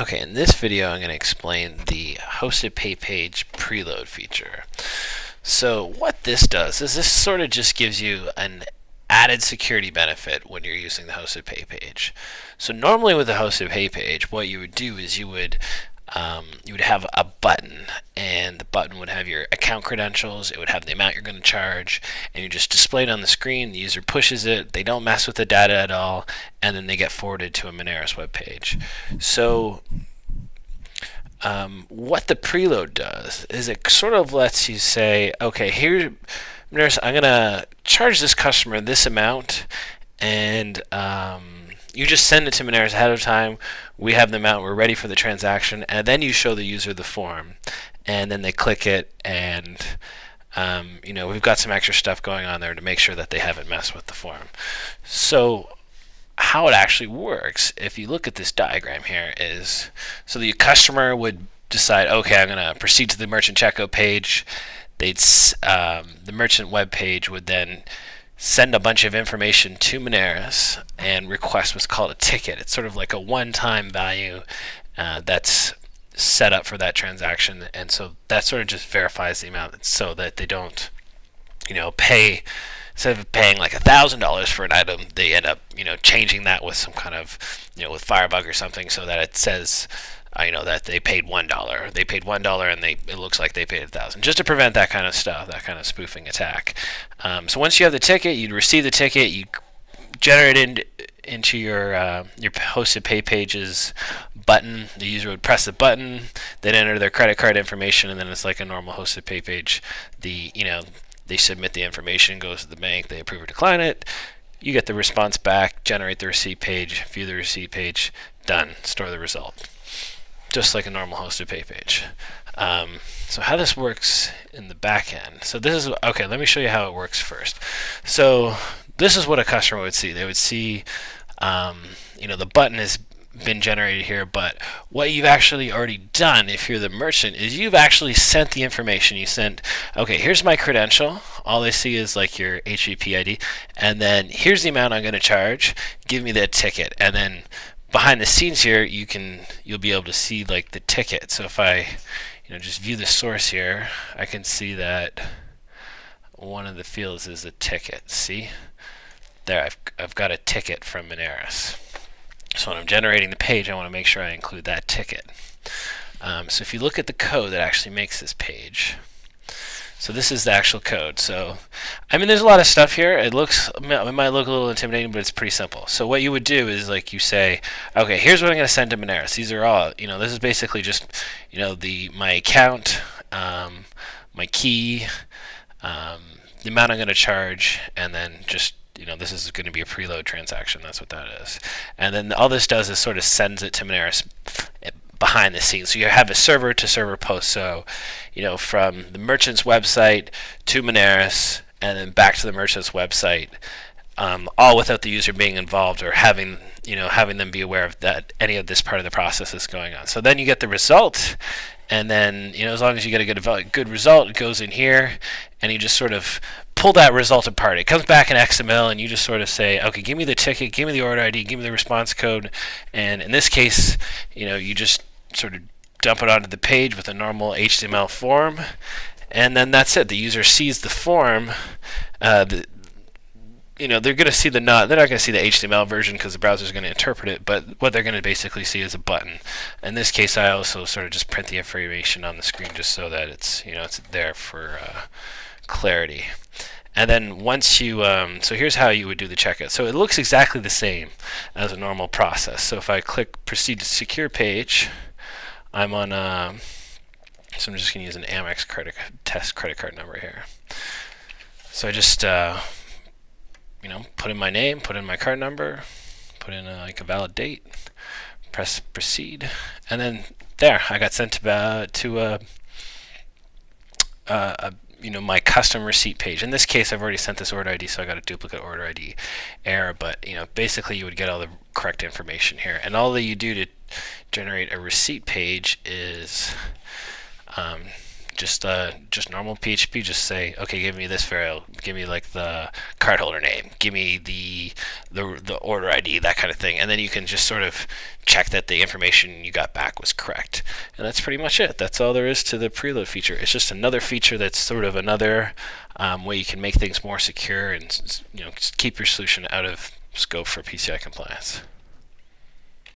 Okay, in this video I'm going to explain the hosted pay page preload feature. So what this does is this sort of just gives you an added security benefit when you're using the hosted pay page. So normally with the hosted pay page, what you would do is you would have a button, and the button would have your account credentials, it would have the amount you're going to charge, and you just display it on the screen. The user pushes it, they don't mess with the data at all, and then they get forwarded to a Moneris web page. So what the preload does is it sort of lets you say, okay, here, Moneris, I'm going to charge this customer this amount, and you just send it to Moneris ahead of time. We have the amount, we're ready for the transaction, and then you show the user the form, and then they click it, and we've got some extra stuff going on there to make sure that they haven't messed with the form. So how it actually works, if you look at this diagram here, is so the customer would decide, okay, I'm going to proceed to the merchant checkout page. The merchant web page would then send a bunch of information to Moneris and request what's called a ticket. It's sort of like a one-time value that's set up for that transaction, and so that sort of just verifies the amount so that they don't, pay. Instead of paying like $1,000 for an item, they end up, changing that with some kind of, with Firebug or something, so that it says, that they paid $1. They paid $1, and it looks like they paid $1,000, just to prevent that kind of stuff, that kind of spoofing attack. So once you have the ticket, you'd receive the ticket, you generate it into your hosted pay pages button. The user would press the button, then enter their credit card information, and then it's like a normal hosted pay page. They submit the information, goes to the bank, they approve or decline it. You get the response back, generate the receipt page, view the receipt page, done, store the result. Just like a normal hosted pay page. So how this works in the back end. So this is, okay, let me show you how it works first. So this is what a customer would see. They would see, the button has been generated here, but what you've actually already done, if you're the merchant, is you've actually sent the information. You sent, okay, here's my credential. All they see is like your HTTP ID, and then here's the amount I'm going to charge. Give me that ticket, and then behind the scenes here, you'll be able to see like the ticket. So if I, just view the source here, I can see that one of the fields is a ticket. See, there, I've got a ticket from Moneris. So when I'm generating the page, I want to make sure I include that ticket. So if you look at the code that actually makes this page, so this is the actual code. So, there's a lot of stuff here. It might look a little intimidating, but it's pretty simple. So what you would do is like you say, okay, here's what I'm going to send to Moneris. These are all, this is basically just, my account, my key, the amount I'm going to charge, and then just, this is going to be a preload transaction. That's what that is. And then all this does is sort of sends it to Moneris behind the scenes. So you have a server-to-server post. So, from the merchant's website to Moneris, and then back to the merchant's website, all without the user being involved or having them be aware of that any of this part of the process is going on. So then you get the result, and then as long as you get a good result, it goes in here, and you just sort of pull that result apart. It comes back in XML, and you just sort of say, okay, give me the ticket, give me the order ID, give me the response code, and in this case, you just sort of dump it onto the page with a normal HTML form, and then that's it. The user sees the form. They're going to see they're not going to see the HTML version because the browser is going to interpret it, but what they're going to basically see is a button. In this case, I also sort of just print the information on the screen just so that it's it's there for clarity. And then once you, so here's how you would do the checkout. So it looks exactly the same as a normal process. So if I click Proceed to Secure Page, I'm on, so I'm just going to use an Amex test credit card number here. So I just, put in my name, put in my card number, put in like a valid date, press Proceed, and then there, I got sent to my custom receipt page. In this case, I've already sent this order ID, so I got a duplicate order ID error, but basically you would get all the correct information here. And all that you do to generate a receipt page is just normal PHP. Just say, okay, give me this file, give me like the cardholder name, give me the order ID, that kind of thing, and then you can just sort of check that the information you got back was correct. And that's pretty much it. That's all there is to the preload feature. It's just another feature that's sort of another way you can make things more secure and, just keep your solution out of scope for PCI compliance.